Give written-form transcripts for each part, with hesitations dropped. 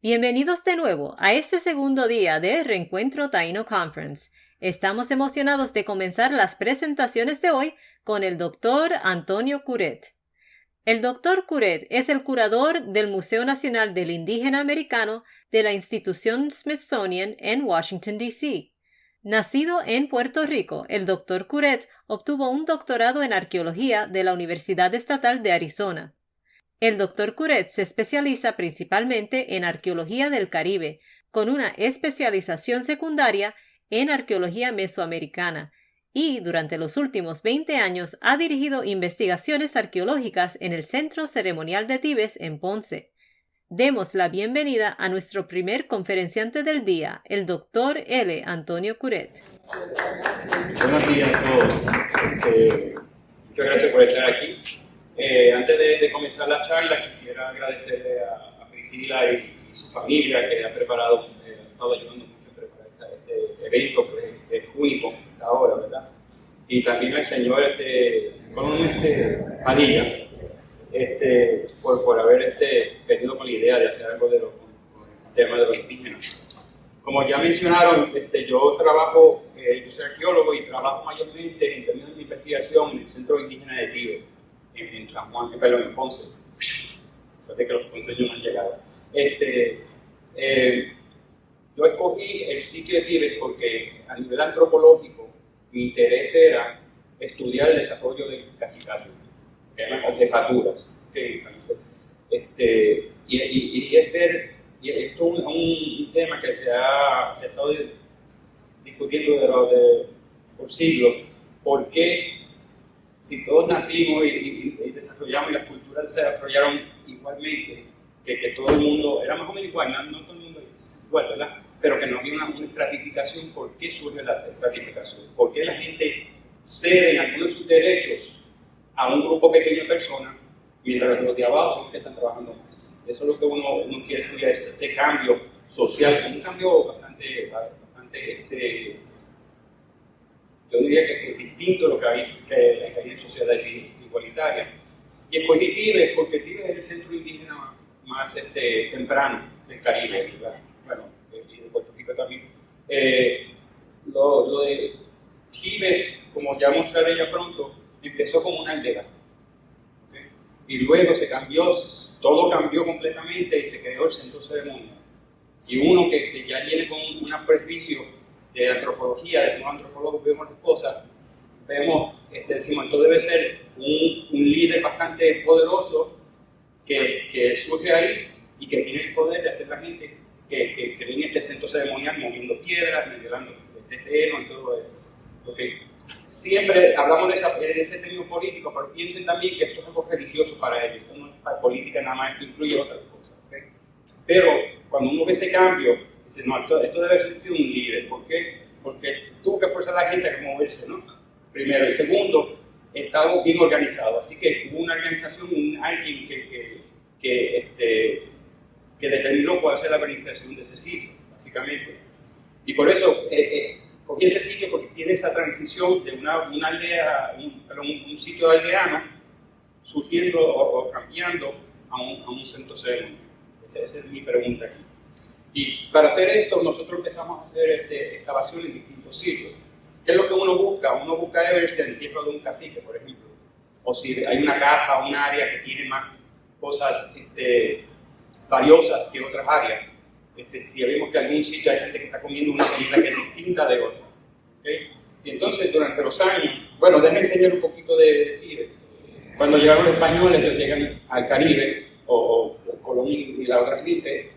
Bienvenidos de nuevo a este segundo día de Reencuentro Taíno Conference. Estamos emocionados de comenzar las presentaciones de hoy con el Dr. Antonio Curet. El Dr. Curet es el curador del Museo Nacional del Indígena Americano de la institución Smithsonian en Washington, D.C. Nacido en Puerto Rico, el Dr. Curet obtuvo un doctorado en arqueología de la Universidad Estatal de Arizona. El Dr. Curet se especializa principalmente en arqueología del Caribe, con una especialización secundaria en arqueología mesoamericana, y durante los últimos 20 años ha dirigido investigaciones arqueológicas en el Centro Ceremonial de Tibes en Ponce. Demos la bienvenida a nuestro primer conferenciante del día, el Dr. L. Antonio Curet. Buenos días a todos. Muchas gracias por estar aquí. Antes de comenzar la charla, quisiera agradecerle a Priscila y su familia que ha preparado, ha estado ayudando mucho a preparar este evento que es único hasta ahora, ¿verdad? Y también al señor Padilla por haber venido con la idea de hacer algo con el tema de los indígenas. Como ya mencionaron, yo soy arqueólogo y trabajo mayormente en términos de investigación en el Centro Indígena de Tibes, en San Juan, en Ponce. Fíjate que los ponceños no han llegado. Yo escogí el sitio de Tibes porque a nivel antropológico mi interés era estudiar el desarrollo del cacicato, que llaman jefaturas. Y esto es un tema que se ha estado discutiendo por siglos. ¿Por qué, si todos nacimos y desarrollamos y las culturas se desarrollaron igualmente, que todo el mundo era más o menos igual, no todo el mundo es igual, ¿verdad? Pero que no había una estratificación? ¿Por qué surge la estratificación? ¿Por qué la gente cede en algunos de sus derechos a un grupo pequeño de personas, mientras los de abajo son los que están trabajando más? Eso es lo que uno quiere estudiar, ese cambio social, un cambio bastante yo diría que es distinto a lo que hay en sociedades igualitarias. Y escogí Tibes porque Tibes es el centro indígena más temprano del Caribe, ¿verdad? Bueno, y de Puerto Rico también. Lo de Tibes, como ya mostraré ya pronto, empezó como una aldea. ¿Okay? Y luego todo cambió completamente y se creó el centro ceremonial. Y uno que ya viene con un prejuicio de antropología, de como antropólogos vemos las cosas, decimos, esto debe ser un líder bastante poderoso que surge ahí y que tiene el poder de hacer la gente que viene este centro ceremonial moviendo piedras, nivelando el terreno y todo eso. Okay. Siempre hablamos de ese término político, pero piensen también que esto es algo religioso para ellos, esto no es para política nada más, esto incluye otras cosas. Okay. Pero cuando uno ve ese cambio, dice, no, esto debe haber sido un líder. ¿Por qué? Porque tuvo que forzar a la gente a moverse, ¿no? Primero. Y segundo, estaba bien organizado. Así que hubo una organización, alguien que determinó cuál ser la administración de ese sitio, básicamente. Y por eso cogí ese sitio porque tiene esa transición de una aldea, un sitio aldeano, surgiendo o cambiando a un centro ceremonial. Esa es mi pregunta aquí. Y para hacer esto, nosotros empezamos a hacer excavaciones en distintos sitios. ¿Qué es lo que uno busca? Uno busca ver si el entierro de un cacique, por ejemplo, o si hay una casa o un área que tiene más cosas valiosas que otras áreas. Si vemos que en algún sitio hay gente que está comiendo una comida que es distinta de otra. ¿Okay? Y entonces, durante los años, bueno, déjenme enseñar un poquito de Tibes. Cuando llegaron los españoles, ellos llegan al Caribe, o Colón y la otra gente,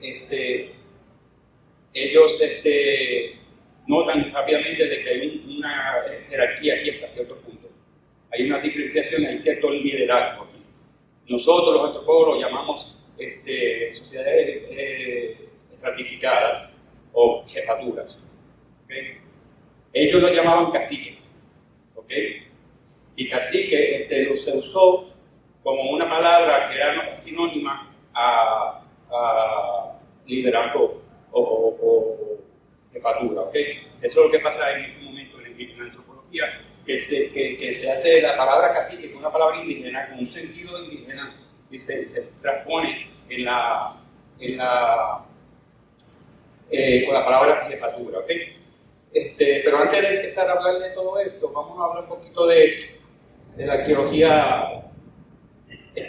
ellos notan rápidamente de que hay una jerarquía aquí hasta cierto punto. Hay una diferenciación, hay cierto liderazgo aquí. Nosotros, los antropólogos, lo llamamos sociedades estratificadas o jefaturas. ¿Okay? Ellos lo llamaban cacique. ¿Okay? Y cacique se usó como una palabra que era sinónima a liderazgo o jefatura, ¿ok? Eso es lo que pasa en este momento en la antropología, que se hace la palabra cacique, que es una palabra indígena, con un sentido indígena, y se transpone en la con la palabra jefatura, ¿ok? Pero antes de empezar a hablar de todo esto, vamos a hablar un poquito de la arqueología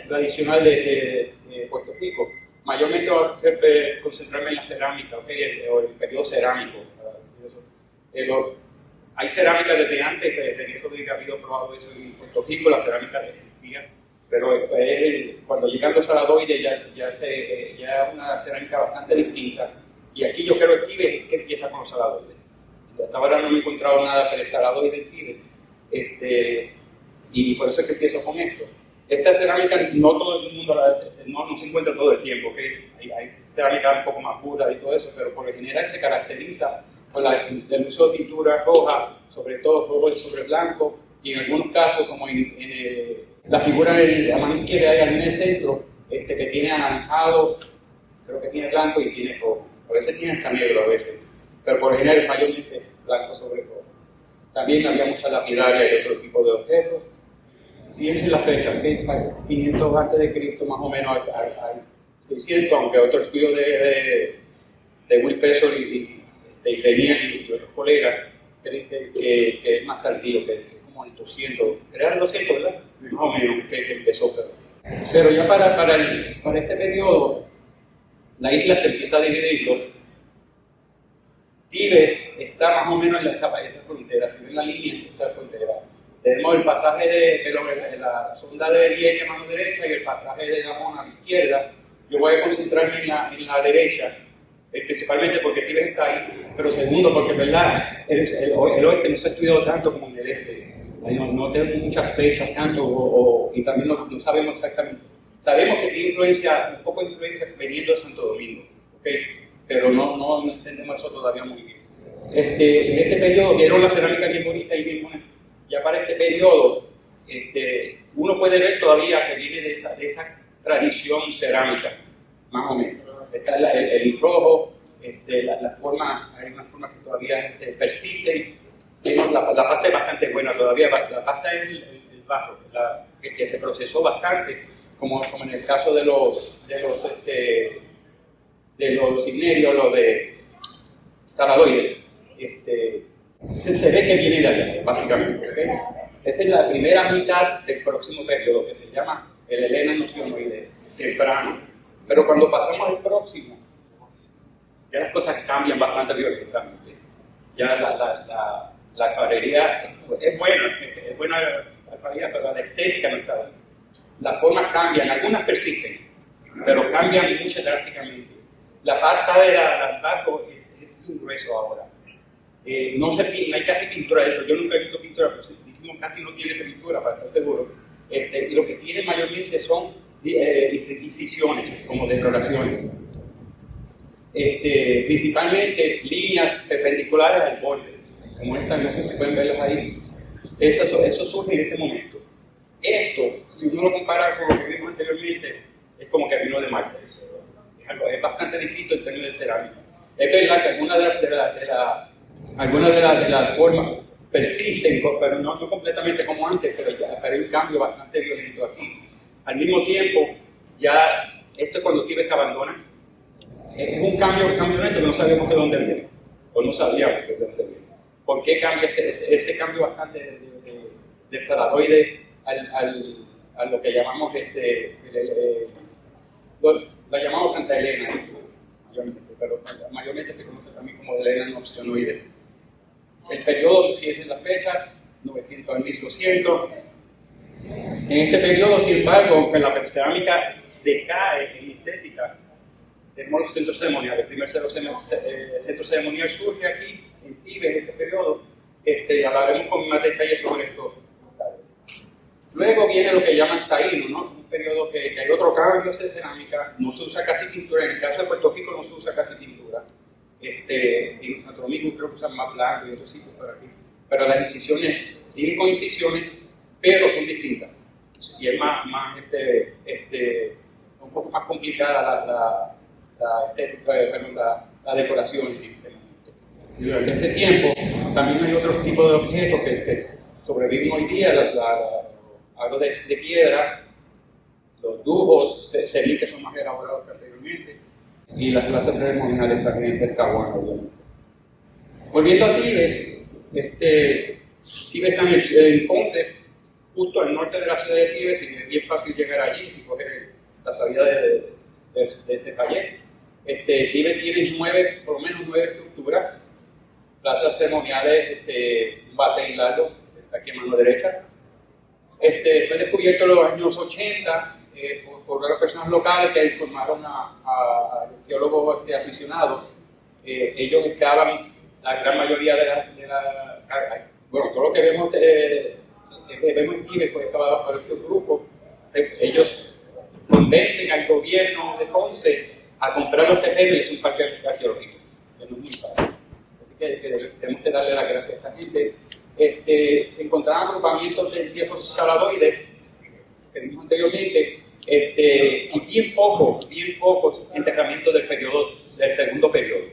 tradicional de Puerto Rico. Mayormente voy a concentrarme en la cerámica, ¿ok? O el periodo cerámico. Hay cerámica desde antes, René Rodríguez ha habido probado eso en Puerto Rico, la cerámica existía, pero cuando llegan los saladoides ya es una cerámica bastante distinta. Y aquí yo creo que Tíbet es que empieza con los saladoides. Hasta ahora no me he encontrado nada pre-saladoide en Tíbet, y por eso es que empiezo con esto. Esta cerámica no todo el mundo no se encuentra todo el tiempo, ¿okay? Hay cerámica un poco más pura y todo eso, pero por lo general se caracteriza por el uso de pintura roja, sobre todo rojo sobre blanco, y en algunos casos, como en la figura de la mano izquierda hay en el centro, que tiene anaranjado, creo que tiene blanco y tiene rojo. A veces tiene hasta negro a veces, pero por lo general mayormente blanco sobre rojo. También había muchas lapidarias y otro tipo de objetos. Fíjense la fecha, 500 a.C. más o menos al 600, aunque otro estudio de Will Pesor y Renier y otros colegas creen que es más tardío, que es como el 200, era el 200, ¿verdad? Más o menos que empezó. Pero ya para este periodo, la isla se empieza a dividir. Tibes está más o menos en esa frontera, si ven la línea en esa frontera. Tenemos el pasaje de la sonda de Vieques a mano derecha y el pasaje de Gamón a la izquierda. Yo voy a concentrarme en la derecha, principalmente porque Tibes está ahí, pero segundo porque ¿verdad? El oeste no se ha estudiado tanto como en el este. No tenemos muchas fechas tanto y también no sabemos exactamente. Sabemos que tiene un poco de influencia veniendo de Santo Domingo, ¿okay? Pero no entendemos eso todavía muy bien. En este periodo vieron la cerámica bien bonita y bien buena. Ya para este periodo, uno puede ver todavía que viene de esa tradición cerámica, más o menos. Está el rojo, la forma, hay unas formas que todavía persisten. Sí, la pasta es bastante buena todavía. La pasta es el barro, que se procesó bastante, como en el caso de los cignerios, los de saladoides. Se ve que viene de allá, básicamente. ¿Okay? Esa es la primera mitad del próximo periodo, que se llama el Heleno Sionoide, temprano. Pero cuando pasamos al próximo, ya las cosas cambian bastante violentamente. Ya la alfarería es buena la alfarería, pero la estética no está bien. Las formas cambian, algunas persisten, pero cambian mucho drásticamente. La pasta del barco es un grueso ahora. No hay casi pintura de eso. Yo nunca he visto pintura, pero casi no tiene pintura, para estar seguro. Y lo que tiene mayormente son incisiones, como decoraciones. Principalmente líneas perpendiculares al borde, como esta, no sé si pueden verlas ahí. Eso surge en este momento. Esto, si uno lo compara con lo que vimos anteriormente, es como que vino de Marte. Es bastante distinto en términos de cerámica. Es verdad que algunas de las formas persisten, pero no completamente como antes, pero hay un cambio bastante violento aquí. Al mismo tiempo, ya esto es cuando Tibet se abandona. Es un cambio lento que no sabemos de dónde viene, o no sabíamos de dónde viene. ¿Por qué cambia ese cambio bastante del saladoide a lo que llamamos la llamamos Santa Elena, mayormente, pero mayormente se conoce también como Helena Nocionoide. El periodo, fíjense las fechas, 900 al 1200. En este periodo, sin embargo, aunque la cerámica decae en estética, tenemos los centros ceremoniales. El primer centro ceremonial surge aquí, en Tibet, en este periodo. Hablaremos con más detalle sobre esto. Luego viene lo que llaman taíno, ¿no? Un periodo que hay otro cambio de cerámica, no se usa casi pintura. En el caso de Puerto Rico no se usa casi pintura. En Santo Domingo creo que usan más blanco y otros sitios por aquí. Pero las incisiones siguen con incisiones, pero son distintas. Y es un poco más complicada la estética, la decoración en este momento. Y durante este tiempo también hay otro tipo de objetos que sobreviven hoy día, algo de piedra, los dujos, que son más elaborados que anteriormente. y las plazas ceremoniales también de Caguán, obviamente. Volviendo a Tibes, Tibes está en Ponce, justo al norte de la ciudad de Tibes, y es bien fácil llegar allí y coger la salida de ese calle. Tibes tiene por lo menos 9 estructuras, plazas ceremoniales, un bate y largo, está aquí a mano derecha. Fue descubierto en los años 80 por las personas locales que informaron a arqueólogos aficionados. Ellos excavan la gran mayoría bueno, todo lo que vemos en Tibes fue excavado por estos grupos. Ellos convencen al gobierno de Ponce a comprar los terrenos y es un parque arqueológico, que no es muy fácil. Así que tenemos que darle las gracias a esta gente. Se encontraban agrupamientos del tiempo saladoide, que vimos anteriormente, y bien pocos enterramientos del segundo periodo.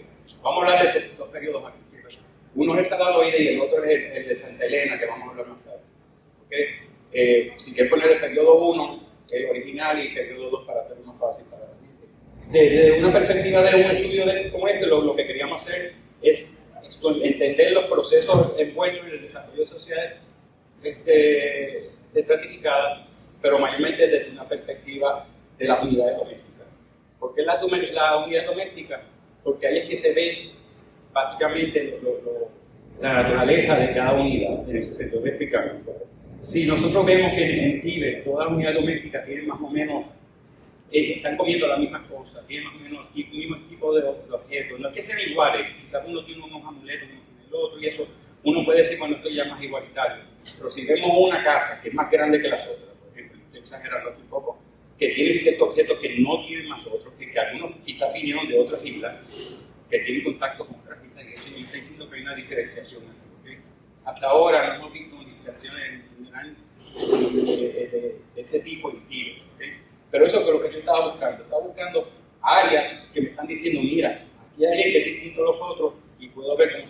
Vamos a hablar de los periodos aquí. Uno es el saladoide y el otro es el de Santa Elena, que vamos a hablar más tarde. ¿Okay? Si quieres poner el periodo 1, el original, y el periodo 2 para hacerlo más fácil para la gente. Desde una perspectiva de un estudio como lo que queríamos hacer es entender los procesos envueltos en el desarrollo de sociedades estratificadas, pero mayormente desde una perspectiva de las unidades domésticas. ¿Por qué la unidad doméstica? Porque ahí es que se ve básicamente la naturaleza de cada unidad, en ese sentido de explicarlo. Si nosotros vemos que en Tibet todas las unidades domésticas tienen más o menos, están comiendo las mismas cosas, tienen más o menos el mismo tipo de objetos, no es que sean iguales, quizás uno tiene unos amuletos, uno tiene el otro, y eso uno puede decir, bueno, esto ya es más igualitario. Pero si vemos una casa que es más grande que las otras, por ejemplo, estoy exagerando aquí un poco, que tiene ciertos objetos que no tienen más otros, que algunos quizás vinieron de otras islas, que tienen contacto con otras islas, y eso está diciendo que hay una diferenciación. ¿Okay? Hasta ahora no hemos visto modificaciones de ese tipo en Tibet. ¿Okay? Pero eso es lo que yo estaba buscando áreas que me están diciendo, mira, aquí hay alguien que es distinto a los otros, y puedo ver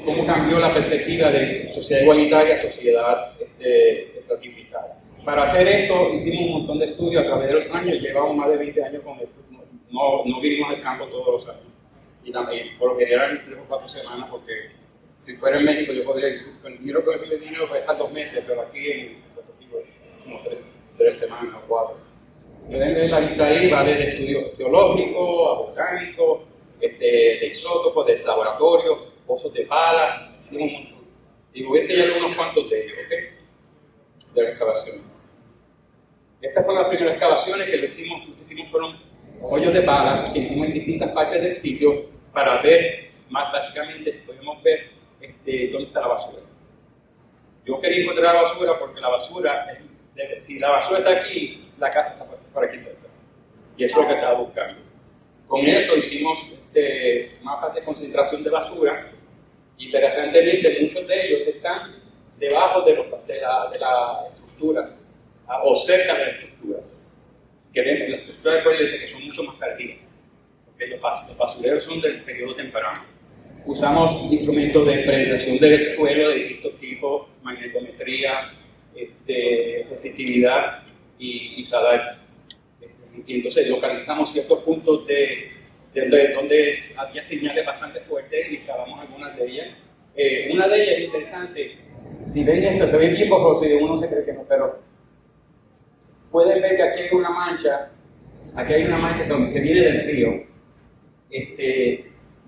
cómo cambió la perspectiva de sociedad igualitaria a sociedad estratificada. Para hacer esto hicimos un montón de estudios a través de los años, llevamos más de 20 años con esto, no vivimos al campo todos los años. Y también, por lo general, 3 o 4 semanas, porque si fuera en México yo podría ir, yo creo que ese dinero puede estar 2 meses, pero aquí en Puerto Rico es como 3 semanas o 4. Pueden ver la lista ahí, va desde estudios teológicos, a botánicos, de isótopos, de laboratorios, pozos de pala, hicimos un montón. Y voy a enseñarles unos cuantos de ellos, ¿ok? De la excavación. Estas fueron las primeras excavaciones que hicimos fueron hoyos de palas que hicimos en distintas partes del sitio para ver, más básicamente, si podemos ver dónde está la basura. Yo quería encontrar la basura porque la basura, si la basura está aquí, la casa está por aquí cerca. Y eso es lo que estaba buscando. Con eso hicimos mapas de concentración de basura. Interesantemente, muchos de ellos están debajo de las estructuras o cerca de las estructuras. Que ven, las estructuras de Puebla que son mucho más tardías, porque los basureros son del periodo temprano. Usamos instrumentos de penetración del suelo de distintos tipos, magnetometría, resistividad y radar. Y entonces localizamos ciertos puntos donde había señales bastante fuertes y excavamos algunas de ellas. Una de ellas es interesante, si ven esto, se ve bien borroso y uno se cree que no, pero pueden ver que aquí hay una mancha que viene del río.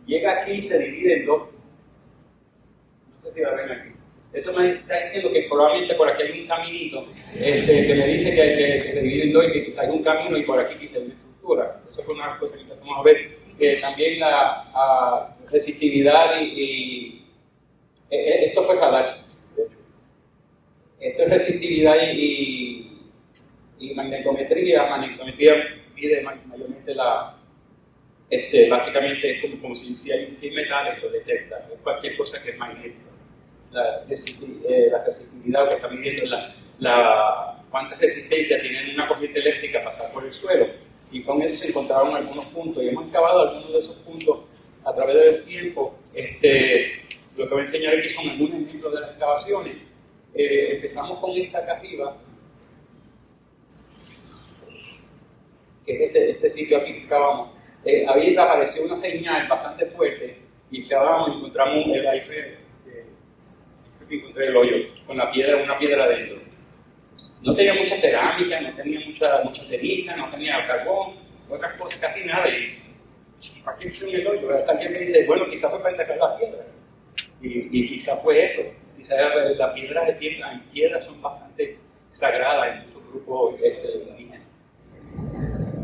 Llega aquí y se divide en 2. No sé si la ven aquí. Eso me está diciendo que probablemente por aquí hay un caminito que me dice que se divide en 2 y que quizá hay un camino y por aquí quizá hay una estructura. Eso fue una cosa que empezamos a ver. También la resistividad esto fue radar, de hecho. Esto es resistividad y magnetometría. Magnetometría mide mayormente básicamente es como si hay metales, lo detecta. Es cualquier cosa que es magnética. La resistividad, lo que está midiendo es cuánta resistencia tiene una corriente eléctrica pasar por el suelo. Y con eso se encontraron algunos puntos. Y hemos excavado algunos de esos puntos a través del tiempo. Lo que voy a enseñar aquí son algunos ejemplos de las excavaciones. Empezamos con esta acá arriba, que es este sitio aquí que excavamos. ahí apareció una señal bastante fuerte y encontramos ahí fue que encontré el hoyo con una piedra adentro. No tenía mucha cerámica, no tenía mucha ceniza, no tenía carbón, otras cosas, casi nada. Y ¿para qué fue el hoyo? Hasta alguien me dice, bueno, quizás fue para enterrar la piedra. Y quizás fue eso. Quizás las piedras en piedra son bastante sagradas en muchos grupos indígenas.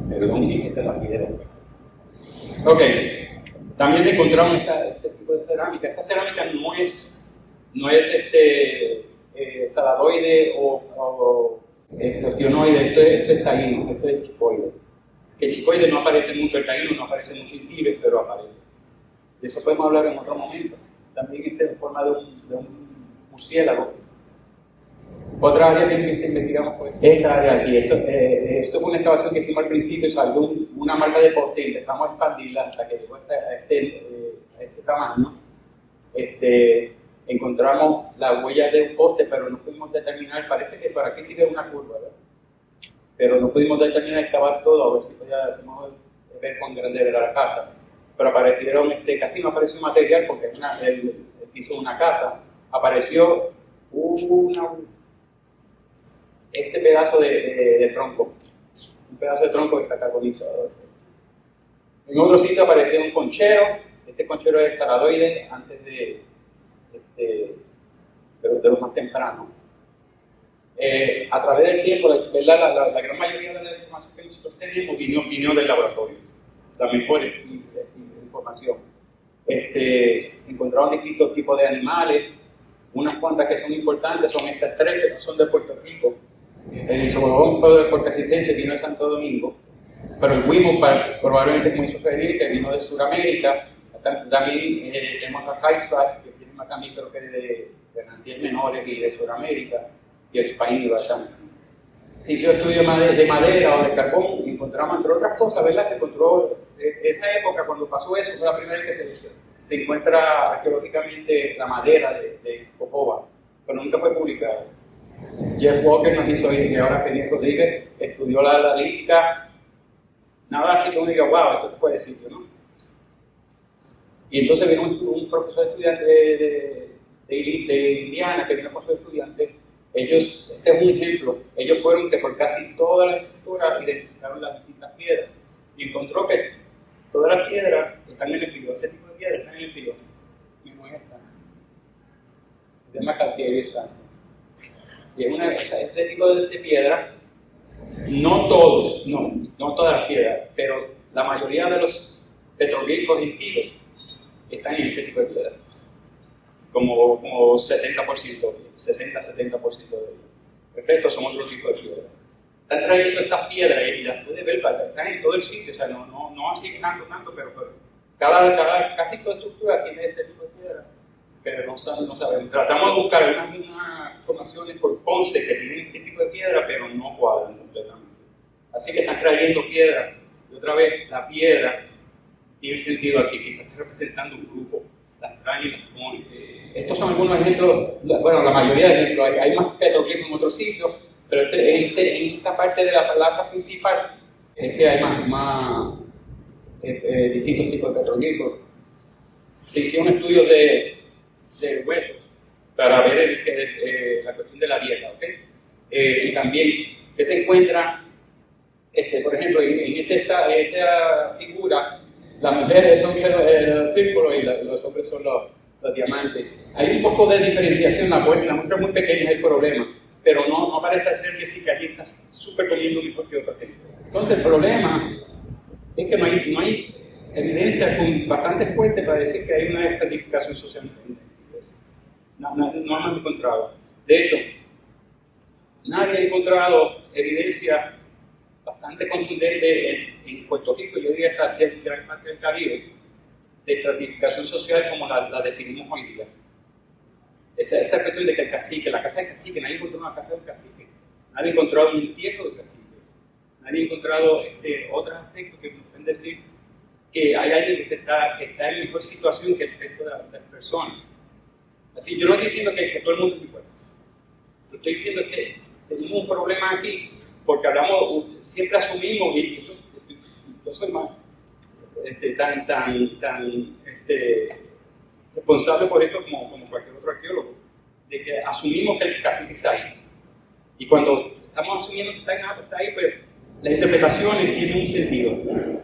Perdón, esta es la piedra. Ok, también se encontraron este tipo de cerámica. Esta cerámica no es saladoide o ostionoide, esto es taíno, esto es chicoide. El chicoide no aparece mucho, el taíno no aparece mucho en Tíbet, pero aparece. De eso podemos hablar en otro momento. También en forma de un murciélago. Otra área que investigamos fue esta área aquí. Esto fue una excavación que hicimos al principio, salió una marca de poste y empezamos a expandirla hasta que llegó a este tamaño. Encontramos la huella de un poste, pero no pudimos determinar, parece que por aquí sigue una curva, ¿verdad? Pero no pudimos determinar, excavar todo, a ver si podíamos ver cuán grande era la casa. Pero aparecieron, casi no apareció material porque él hizo una casa, apareció este pedazo de tronco, un pedazo de tronco que está carbonizado. En otro sitio apareció un conchero, este conchero es saladoide, antes de los más tempranos. A través del tiempo, la gran mayoría de la información que nosotros tenemos vino del laboratorio, la mejor información. Se encontraron distintos tipos de animales, unas cuantas que son importantes son estas tres que no son de Puerto Rico. El isobodón fue del puertorricense, vino de Santo Domingo, pero el huimo probablemente, como hizo Freddy, que vino de Sudamérica. También tenemos a Kaisar, que tiene también creo que de Antillas Menores y de Sudamérica, y el Spain también. Se hizo estudio de madera o de carbón y encontramos, entre otras cosas, ¿verdad? Se encontró esa época, cuando pasó eso, fue la primera vez que se encuentra arqueológicamente la madera de jojoba, pero nunca fue publicada. Jeff Walker nos hizo, y ahora Felipe Rodríguez estudió la lítica, nada así como diga, wow, esto fue de sitio, ¿no? Y entonces vino un profesor estudiante de Indiana que vino con su estudiante. Ellos, este es un ejemplo, ellos fueron que por casi todas las estructuras identificaron las distintas piedras y encontró que todas las piedras están en el filo, ese tipo de piedras están en el filo, mismo esta, se llama calcario santo. Y es ese tipo de piedra, no todas las piedras, pero la mayoría de los petroglifos antiguos están en ese tipo de piedras. Como 70%, 60-70% de ellos. El resto son otro tipo de piedras. Están trayendo estas piedras y las puedes ver, están en todo el sitio, o sea, no así tanto, pero casi toda estructura tiene este tipo de piedras, pero no sabemos. Tratamos de buscar unas informaciones por Ponce que tienen este tipo de piedra, pero no cuadran completamente. Así que están trayendo piedras, y otra vez, la piedra tiene sentido aquí, quizás está representando un grupo. Las traen y las ponen. Estos son algunos ejemplos, bueno, la mayoría de ejemplos, hay más petroglifos en otros sitios, pero en esta parte de la palabra principal es que hay más distintos tipos de petroglifos. Se hicieron estudios de huesos para ver la cuestión de la dieta, ¿ok? Y también que se encuentra, por ejemplo, en esta figura, las mujeres son el círculo y los hombres son los diamantes. Hay un poco de diferenciación, la muestra es muy pequeña, es el problema, pero no parece ser que sí, que allí está súper comiendo mejor que otra gente. Entonces el problema es que no hay evidencia bastante fuerte para decir que hay una estratificación social. No hemos encontrado. De hecho, nadie ha encontrado evidencia bastante contundente en Puerto Rico, yo diría hasta cierta gran parte del Caribe, de estratificación social como la definimos hoy día. Esa cuestión de que el cacique, la casa del cacique, nadie encontró una casa del cacique, nadie encontró un entierro del cacique, nadie ha encontrado otros aspectos que pueden decir que hay alguien que está en mejor situación que el resto de las personas. Así, yo no estoy diciendo que todo el mundo es igual, lo que estoy diciendo es que tenemos un problema aquí porque siempre asumimos, y eso es más, responsable por esto como cualquier otro arqueólogo, de que asumimos que el cacique está ahí. Y cuando estamos asumiendo que está ahí, pues las interpretaciones tienen un sentido.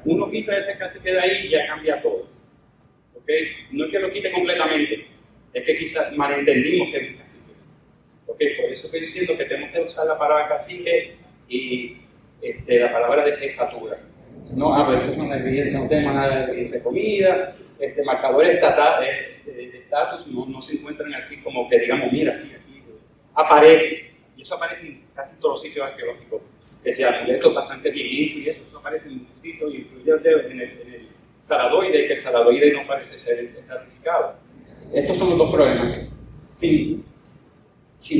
Uno quita ese cacique de ahí y ya cambia todo. ¿Okay? No es que lo quite completamente, es que quizás malentendimos que es un cacique. ¿Okay? Por eso estoy diciendo que tenemos que usar la palabra cacique y la palabra de jefatura. No, pero esto es una evidencia, no tenemos nada de evidencia de comida, marcadores de estatus no se encuentran así como que digamos, mira, sí, aquí aparece, y eso aparece en casi todos los sitios arqueológicos, que se amuletos bastante bien hechos y eso aparece en muchos sitios, incluyendo en el saladoide, que el saladoide no parece ser estratificado. Estos son los dos problemas. Si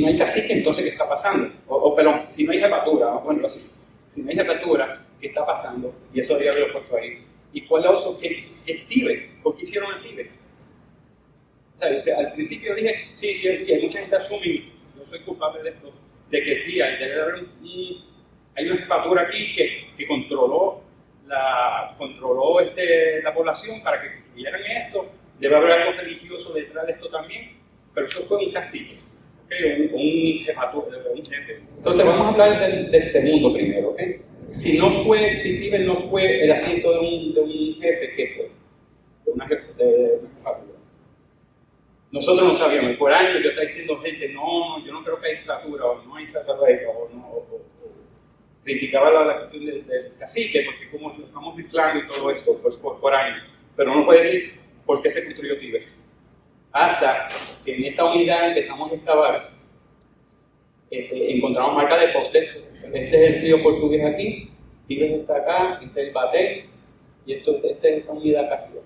no hay cacique, entonces ¿qué está pasando? Perdón, si no hay jefatura, vamos a ponerlo así. Si no hay jefatura, ¿qué está pasando? Y eso habría haberlo puesto ahí. ¿Y cuál es eso? ¿Qué es Tíbet? ¿Por qué hicieron el Tíbet? O sea, al principio dije, sí, hay mucha gente asume, yo soy culpable de esto, de que sí, debe haber hay una jefatura aquí que controló la población para que construyeran esto, debe haber algo religioso detrás de esto también, pero eso fue un cacique, ¿okay? un jefe. Entonces vamos a hablar del segundo primero, ¿okay? Si Tíbet no fue el asiento de un jefe, ¿qué fue? De una jefatura. Nosotros no sabíamos, y por años yo estaba diciendo gente, no, yo no creo que hay jefatura, o no hay jefatura, o criticaba la cuestión del cacique, porque como lo estamos mezclando y todo esto por años, pero no puede decir por qué se construyó Tíbet. Hasta que en esta unidad empezamos a excavar, encontramos marcas de postes. Este es el río portugués aquí, Tíbet está acá, este es el Batel, y esta es esta unidad acá arriba.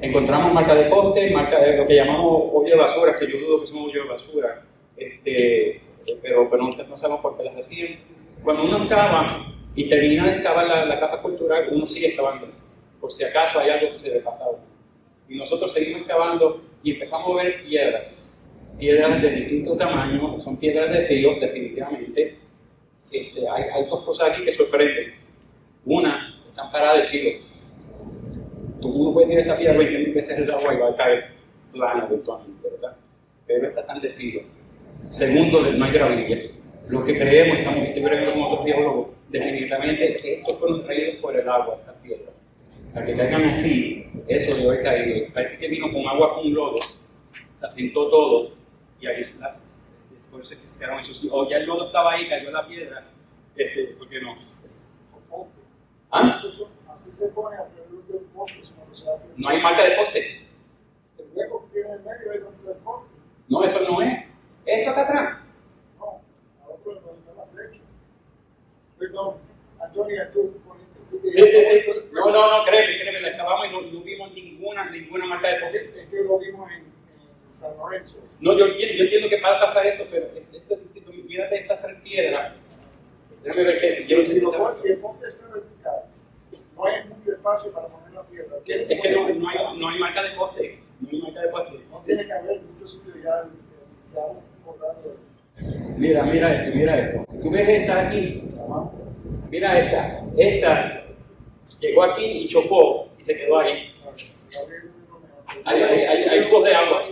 Encontramos marcas de postes, marcas de lo que llamamos hoyo de basura, que yo dudo que son hoyo de basura, pero no sabemos por qué las hacían. Cuando uno excava y termina de excavar la capa cultural, uno sigue excavando, por si acaso hay algo que se le pasaba. Y nosotros seguimos excavando y empezamos a ver piedras de distintos tamaños, son piedras de río, definitivamente. Hay dos cosas aquí que sorprenden. Una, están paradas de filo. Uno puede tirar esa piedra 20.000 veces el agua y va a caer plana eventualmente, ¿verdad? Pero estas están de filo. Segundo, no hay gravilla. Lo que creemos, estoy creyendo con otros geólogos, definitivamente estos fueron traídos por el agua, estas piedras. Para que caigan así, eso debe haber caído. Parece que vino con agua con lodo, se asentó todo, y ahí es por eso es que se quedaron esos. O ya el lodo estaba ahí, cayó la piedra, ¿por qué no? ¿Ah? Así se pone alrededor del poste, se hace. No hay marca de poste. El hueco que tiene en medio es donde el poste. No, eso no es. Esto acá atrás. No, ahora pues no la flecha. Perdón, Antonio, tú pones Sí. No, créeme, la excavamos y no vimos ninguna marca de poste. Es que lo vimos en San Lorenzo. No, yo entiendo que va a pasar eso, pero esto es distinto. Mírate estas tres piedras. Déjame ver qué es. Si el poste está vertical, no hay mucho espacio para poner la piedra. Es que no hay marca de poste. No hay marca de poste. No tiene que haber mucho sitio ya. Se ha borrado. Mira esto. ¿Tú ves esta aquí? Mira esta. Esta llegó aquí y chocó y se quedó ahí. Hay flujos de agua.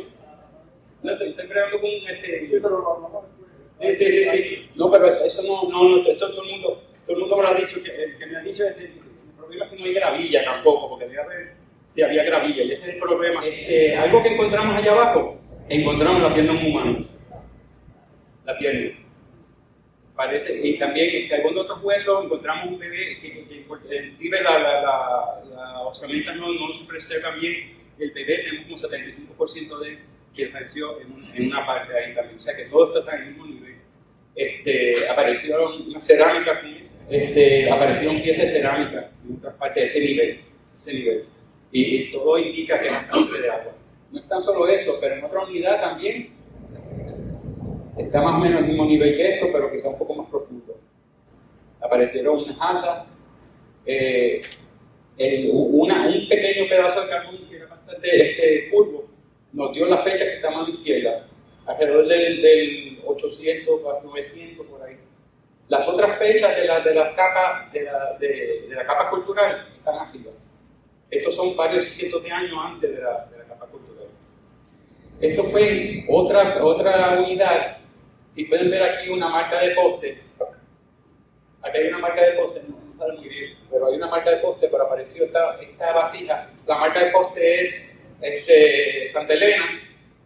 No, estoy creando con un Sí, pero lo hablamos después. Sí. No, pero eso no, esto todo el mundo me lo ha dicho, que me ha dicho el problema es que no hay gravilla tampoco, porque debe haber, sí, había gravilla, y ese es el problema. Algo que encontramos allá abajo, encontramos la pierna de un humano. La pierna. Parece, y también en algunos otros huesos encontramos un bebé que el Tíbet la osamenta no se preserva bien. El bebé tenemos como 75% de que apareció en una parte ahí también. O sea que todo esto está en el mismo nivel. Aparecieron una cerámica con eso. Aparecieron piezas de cerámica en otras partes de ese nivel. Y todo indica que es bastante de agua. No es tan solo eso, pero en otra unidad también está más o menos al mismo nivel que esto, pero quizá un poco más profundo. Aparecieron unas asas, un pequeño pedazo de carbón que era bastante curvo, nos dio la fecha que está a mano izquierda, alrededor del 800 a 900 por ahí. Las otras fechas de la capa cultural están arriba. Estos son varios cientos de años antes de la capa cultural. Esto fue otra unidad. Si pueden ver aquí una marca de poste, aquí hay una marca de poste, no sale muy bien, pero hay una marca de poste, pero apareció esta vasija. La marca de poste es Santa Elena,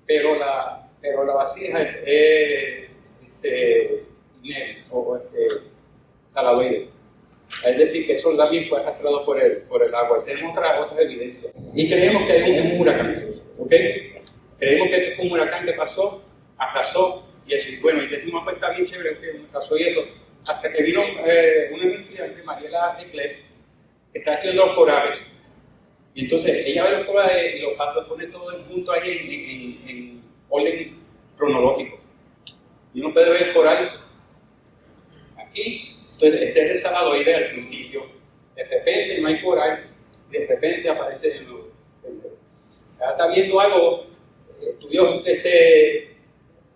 pero la vasija es Nel, o saladoide. Es decir, que eso también fue arrastrado por el agua. Tenemos otras evidencias. Y creemos que hay un huracán, ¿ok? Creemos que este fue un huracán que pasó, arrasó, y eso. Bueno, y decimos, pues está bien chévere, que arrasó y eso. Hasta que vino una estudiante, Mariela de Clef, que está estudiando los corales. Y entonces ella ve los corales y los pasa, pone todo el punto ahí en orden cronológico. Y uno puede ver el coral aquí. Entonces, este es el saladoide al principio. De repente no hay coral, de repente aparece de nuevo. Ya está viendo algo, estudios que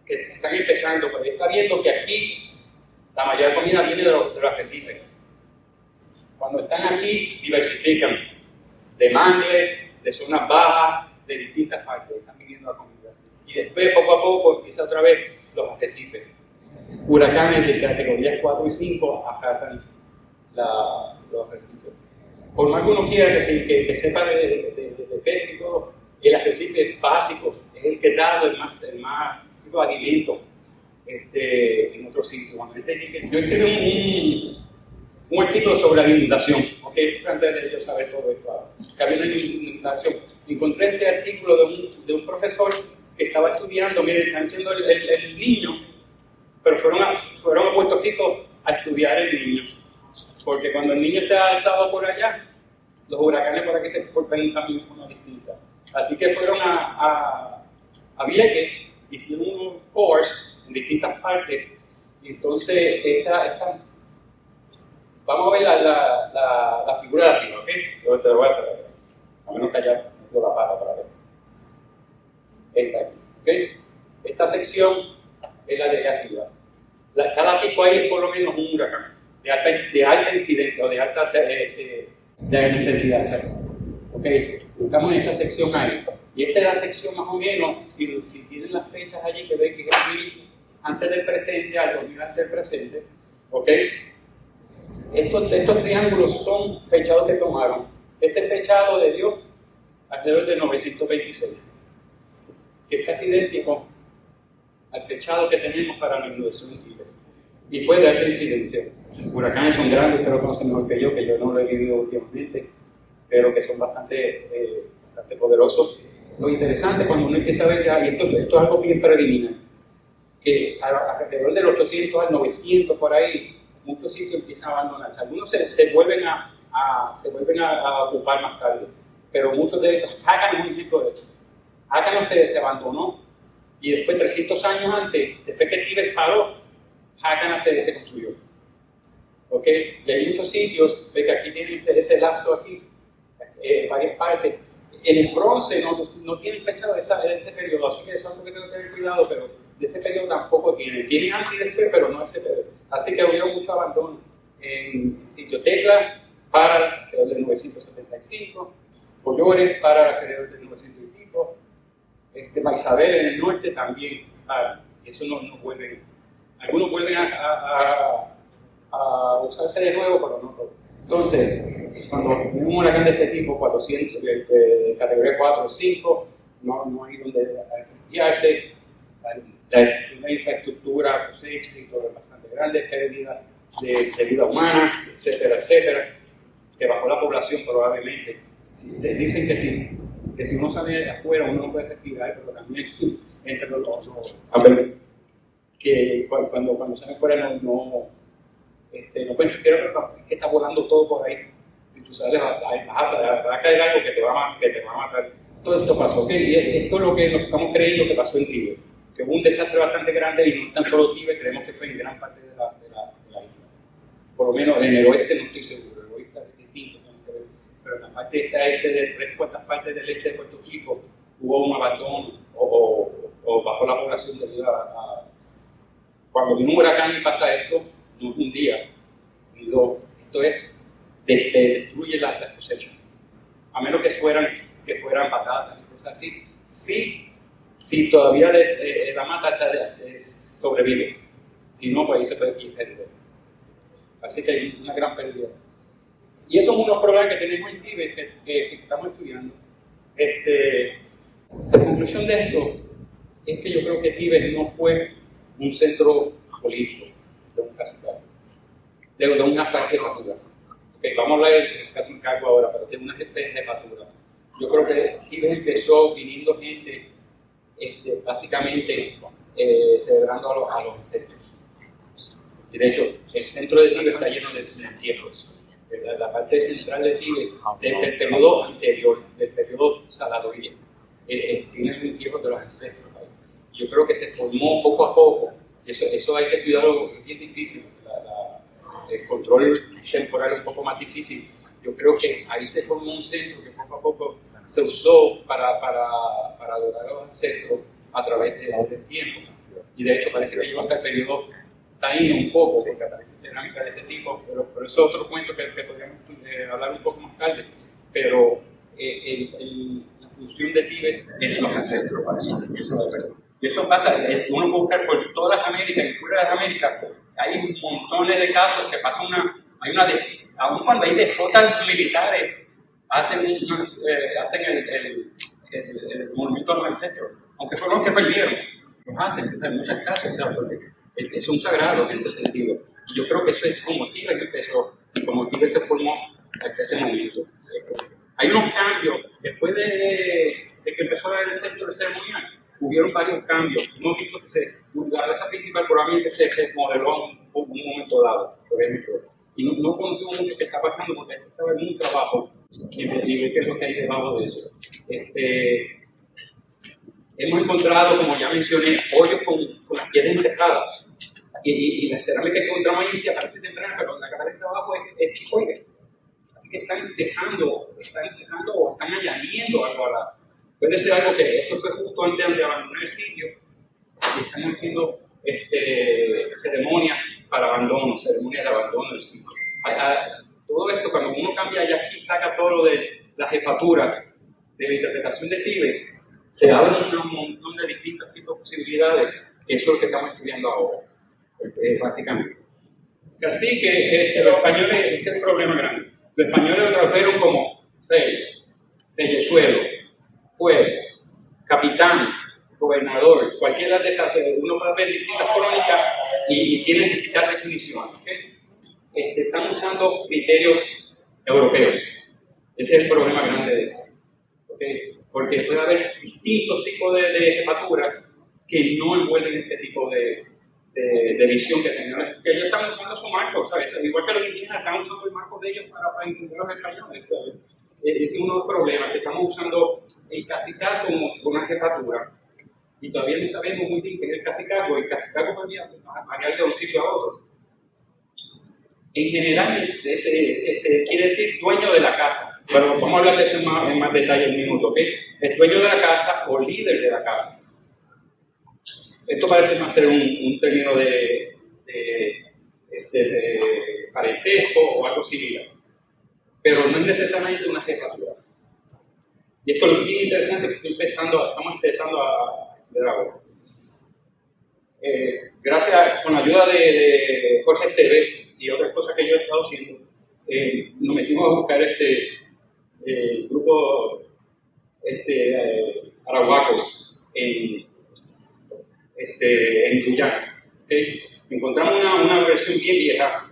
están empezando, pero está viendo que aquí la mayor comida viene de los arrecifes. Cuando están aquí, diversifican de mangles, de zonas bajas, de distintas partes, están viniendo la comida. Y después, poco a poco, empieza otra vez los arrecifes. Huracanes de categorías 4 y 5 arrasan los arrecifes. Por más que uno quiera que sepa de pesca y todo, el arrecife básico es el que da el más tipo de alimento en otros sitios. Yo escribí un artículo sobre la inundación, ¿ok? Antes de yo saber todo esto, que había una inundación. Encontré este artículo de un profesor que estaba estudiando, miren, están haciendo el niño, pero fueron a Puerto Rico a estudiar el niño, porque cuando el niño está alzado por allá, los huracanes por aquí se ven también de forma distinta. Así que fueron a Vieques, hicieron unos course en distintas partes, y entonces vamos a ver la figura de arriba, ¿ok? Yo te lo voy a traer, a menos que haya metido la pata para ver. Esta aquí, ¿ok? Esta sección es la de allá arriba. Cada pico ahí es por lo menos un huracán de alta incidencia o de alta intensidad, ¿sabes? ¿Ok? Estamos en esa sección ahí. Y esta es la sección más o menos, si tienen las fechas allí que ven que es antes del presente, algo antes del presente, ¿ok? Estos triángulos son fechados que tomaron. Este fechado le dio alrededor de 926, que es casi idéntico al fechado que tenemos para la inundación y fue de alta incidencia. Huracanes son grandes, pero conocen mejor que yo no lo he vivido últimamente, pero que son bastante poderosos. Lo interesante cuando uno empieza a ver ya, y esto es algo bien preliminar, que alrededor del 800 al 900 por ahí, muchos sitios empiezan a abandonarse. Algunos se vuelven a ocupar más tarde, pero muchos de ellos, Jácano es un ejemplo de eso. Jácano se abandonó y después, 300 años antes, después que Tíbet paró, Jácana se construyó. ¿Ok? Y hay muchos sitios, ve que aquí tienen ese lapso aquí, varias partes. En el bronce no tienen fecha de ese periodo, así que eso es algo que tengo que tener cuidado, pero de ese periodo tampoco tienen. Tienen antes y después, pero no ese periodo. Así que hubo mucho abandono en sitio Tecla para alrededor del 975, Collores para alrededor del 900 y pico, Maisabel en el norte también para. Eso no vuelve. Algunos vuelven a usarse de nuevo, pero no todo. Entonces, cuando hay un huracán de este tipo, 400, de categoría 4 o 5, no hay donde refugiarse, una infraestructura, cosechas y todo es bastante grande, pérdida de vida humana, etcétera, que bajó la población probablemente. Dicen que si uno sale de afuera uno no puede respirar, pero también entre que cuando sale afuera no puedes respirar, pero es que está volando todo por ahí. Si tú sales va a caer algo que te va a matar. Todo esto pasó, ¿ok? Y esto es lo que estamos creyendo que pasó en Tíbet, que hubo un desastre bastante grande y no tan solo Tíbet, creemos que fue en gran parte de la isla. Por lo menos en el oeste no estoy seguro, el oeste es distinto, pero en la parte este de 3/4 partes del este de Puerto Rico hubo un abandono o bajó la población debido a cuando viene un huracán y pasa esto, no es un día ni dos, esto es destruye las cosechas. a menos que fueran patatas y cosas así. Sí, todavía la mata sobrevive. Si no, pues ahí se puede perder. Así que hay una gran pérdida. Y esos son unos problemas que tenemos en Tíbet que estamos estudiando. La conclusión de esto es que yo creo que Tíbet no fue un centro político de un cacicato, de una jefatura. Okay, vamos a hablar del cacicato ahora, pero de una jefatura. Yo creo que Tíbet empezó viniendo gente básicamente celebrando a los ancestros. Y de hecho, el centro de Tíbet está lleno de entierros. La parte central de Tíbet, del periodo anterior, del periodo saladoide, tiene el entierro de los ancestros. Yo creo que se formó poco a poco. Eso hay que estudiarlo, es bien difícil. El control temporal es un poco más difícil. Yo creo que ahí se formó un centro que poco a poco se usó para adorar a los ancestros a través del tiempo. Y de hecho parece que llegó hasta el periodo taíno un poco, porque aparece cerámica de ese tipo, pero eso es otro cuento que podríamos hablar un poco más tarde. Pero la función de Tíbet es los ancestros, para eso. Y eso pasa, uno puede buscar por todas las Américas y fuera de las Américas, hay montones de casos que pasan aun cuando hay derrotas militares, hacen el movimiento a los ancestros, aunque fueron los que perdieron, los hacen, en muchos casos, o sea, porque es un sagrado en ese sentido. Y yo creo que eso es como Tíbet empezó, y como Tíbet se formó hasta ese momento. Hay unos cambios, después de que empezó el centro ceremonial, hubieron varios cambios. Hemos visto que la raza principal probablemente se modeló en un momento dado, por ejemplo. Y no conocemos mucho qué está pasando porque estaba en un trabajo y ver qué es lo que hay debajo de eso. Hemos encontrado, como ya mencioné, hoyos con las piedras enterradas. Y la cerámica que encontramos ahí se aparece temprana, pero la que aparece de abajo es chicoide. Así que están encejando o están añadiendo algo a la... Puede ser algo que eso fue justo antes de abandonar el sitio y están haciendo ceremonias para abandono, ceremonias de abandono del sitio. Todo esto, cuando uno cambia y aquí saca todo lo de la jefatura, de la interpretación de Tíbet, se abren un montón de distintos tipos de posibilidades, que eso es lo que estamos estudiando ahora, básicamente. Así que los españoles, este es el problema grande. Los españoles lo trajeron como rey, reyesuelo, juez, capitán, gobernador, cualquiera de esas, uno puede ver distintas crónicas y tienen distintas definiciones. ¿Okay? Están usando criterios europeos. Ese es el problema grande de esto. ¿Okay? Porque puede haber distintos tipos de jefaturas que no envuelven este tipo de visión que tenemos. Que ellos están usando su marco, ¿sabes? Igual que los indígenas están usando el marco de ellos para entender los españoles, ¿sabes? Ese es uno de los problemas, que estamos usando el cacicazgo como una jefatura y todavía no sabemos muy bien qué es el cacicazgo. El cacicazgo podría variar de un sitio a otro. En general quiere decir dueño de la casa, pero vamos a hablar de eso en más detalle en un minuto, ¿ok? Es dueño de la casa o líder de la casa. Esto parece más ser un término de parentesco o algo similar, pero no es necesariamente una jefatura. Y esto es bien interesante porque estamos empezando a estudiar ahora. Gracias, con la ayuda de Jorge Esteve y otras cosas que yo he estado haciendo, nos metimos a buscar grupo arahuacos en Guyana. ¿Okay? Encontramos una versión bien vieja,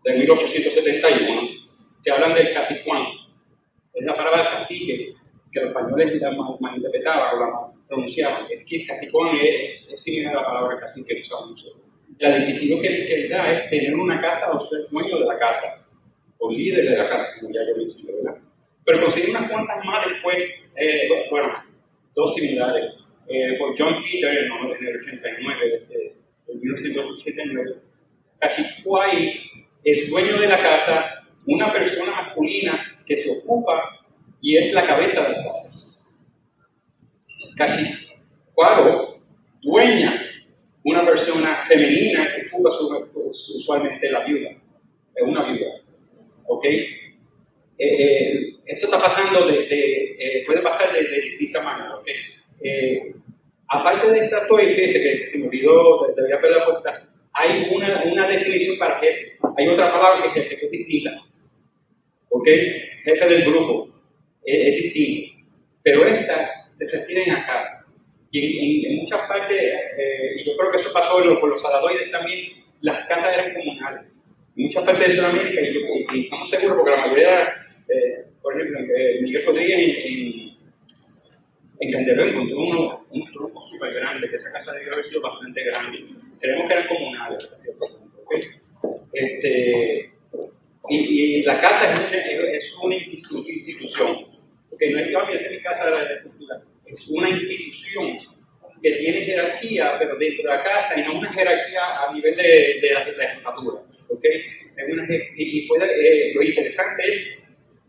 de 1871, que hablan del cacicuán. Es la palabra cacique, que los españoles la malinterpretaban o la pronunciaban. Es que el cacicuán es similar a la palabra cacique que usamos nosotros. La dificultad que da es tener una casa o ser dueño de la casa, o líder de la casa, como ya yo mencioné, ¿verdad? Pero conseguí unas cuantas más después, dos similares. Por John Peter en el 89, en 1989. Cachicuay es dueño de la casa, una persona masculina que se ocupa y es la cabeza de la casa. Cachicuaro, dueña, una persona femenina que ocupa usualmente la viuda, es una viuda. ¿Ok? esto está pasando, puede pasar de distintas maneras. ¿Okay? Aparte de esta TOEFL, fíjese que se me olvidó, debía perder la puesta, hay una definición para jefe. Hay otra palabra que es jefe, que es distinta. ¿Ok? Jefe del grupo, es distinto. Pero estas se refieren a casas. Y en muchas partes, y yo creo que eso pasó con los saladoides también, las casas eran comunales. En muchas partes de Sudamérica, y estamos seguros porque la mayoría, por ejemplo, Miguel Rodríguez en Canterbury encontró unos troncos súper grandes, que esa casa debe haber sido bastante grande. Creemos que eran comunales, hasta cierto punto. ¿Okay? Y la casa es una institución. Porque no es que vaya a ser mi casa de la cultura, es una institución que tiene jerarquía, pero dentro de la casa, y no una jerarquía a nivel de la jefatura. ¿Okay? Lo interesante es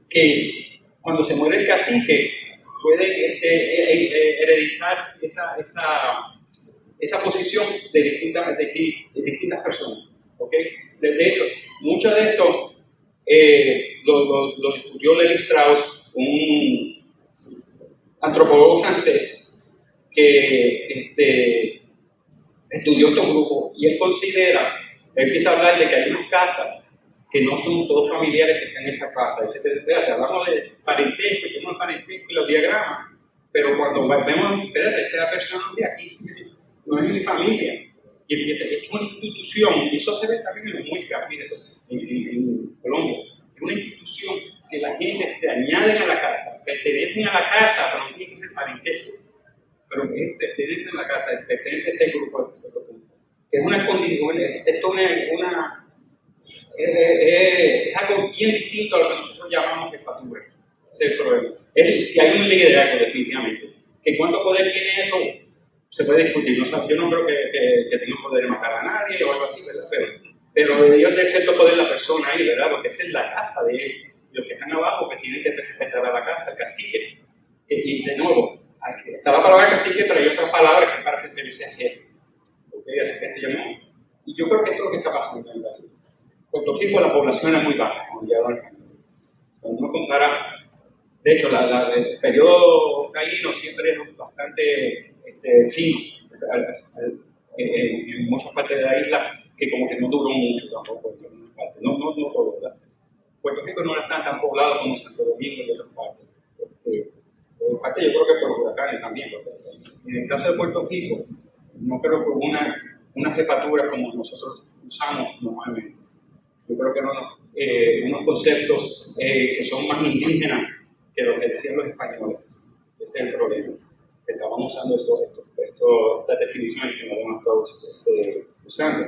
que cuando se muere el cacique, puede hereditar esa posición de distintas personas. ¿Okay? De hecho, mucho de esto lo discutió Levi Strauss, un antropólogo francés que estudió estos grupos, y él empieza a hablar de que hay unas casas que no son todos familiares que están en esa casa. Dice, espérate, hablamos de parentesco, tenemos el parentesco y los diagramas, pero cuando vemos, espérate, esta persona no es de aquí, no es mi familia. Y empieza, es una institución, y eso se ve también en los músicas, fíjense, en Colombia, es una institución que la gente se añaden a la casa, pertenecen a la casa, pero no tiene que ser parentesco, pero pertenecen a la casa, pertenece a ese grupo de cierto punto. Que es una condición, es algo bien distinto a lo que nosotros llamamos jefatura. Ese es el problema. Es que hay un liderazgo, definitivamente. Que cuánto poder tiene eso se puede discutir. ¿No? Yo no creo que tenga poder de matar a nadie o algo así, ¿verdad? Pero Dios de cierto poder la persona ahí, ¿verdad? Porque esa es la casa de él. Y los que están abajo que tienen que respetar a la casa, el cacique. Y de nuevo, está la palabra cacique, pero hay otra palabra que es para referirse a jefe. ¿Okay? Así que y yo creo que esto es lo que está pasando en realidad. Puerto Rico, la población es muy baja, cuando uno compara, de hecho, el periodo caíno siempre es bastante fino en muchas partes de la isla, que como que no duró mucho tampoco en algunas partes, no todo, ¿verdad? Puerto Rico no está tan poblado como Santo Domingo y otras partes. En parte yo creo que por los huracanes también, ¿verdad? En el caso de Puerto Rico, no creo que una jefatura como nosotros usamos normalmente. Yo creo que unos conceptos que son más indígenas que lo que decían los españoles. Ese es el problema. Estamos usando estas definiciones que no hemos estado usando.